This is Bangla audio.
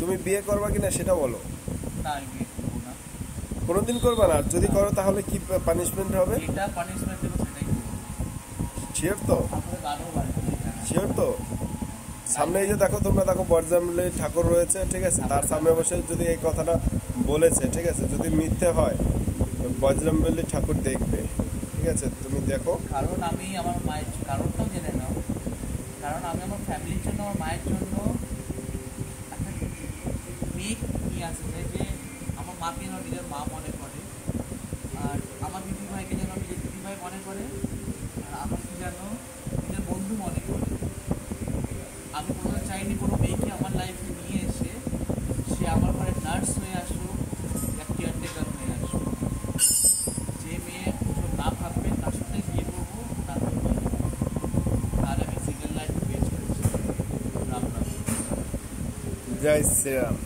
তুমি বিয়ে করবা কিনা সেটা বলো। না আমি বিয়ে করবো না। কোনোদিন করবা না? যদি করো তাহলে কি পানিশমেন্ট হবে? এটা পানিশমেন্ট দেবো সেটাই করবো। শিওর তো? আপনাদের গানও বাড়বে। শিওর তো? সামনে এই যে দেখো, তোমরা দেখো বরজামলি ঠাকুর রয়েছে, ঠিক আছে, তার সামনে বসে যদি এই কথাটা বলেছে, ঠিক আছে, যদি মিথ্যে হয় বজরংবলী ঠাকুর দেখবে, ঠিক আছে, তুমি দেখো। কারণ আমি আমার মায়ের কারণটাও জেনে নাও। কারণ আমি আমার ফ্যামিলির জন্য, আমার মায়ের জন্য একটা মেয়ে নিয়ে আসছে, যে আমার মাকে যেন নিজের মা মনে করে, আর আমার দিদি ভাইকে যেন নিজের দিদি ভাই মনে করে, আর আমাকে যেন নিজের বন্ধু মনে করে। আমি কোনো চাইনি কোনো মেয়েকে আমার লাইফে নিয়ে এসে সে আমার ঘরে নার্স হয়ে আসুক বা কেয়ারটেকার হয়ে আসুক। যে মেয়ে ওসব না ভাববে তার সাথে বিয়ে করবো, তারপর তাহলে আমি সিঙ্গেল লাইফ বেস্ট করেছি। রাম রাম। জয় শ্রীরাম।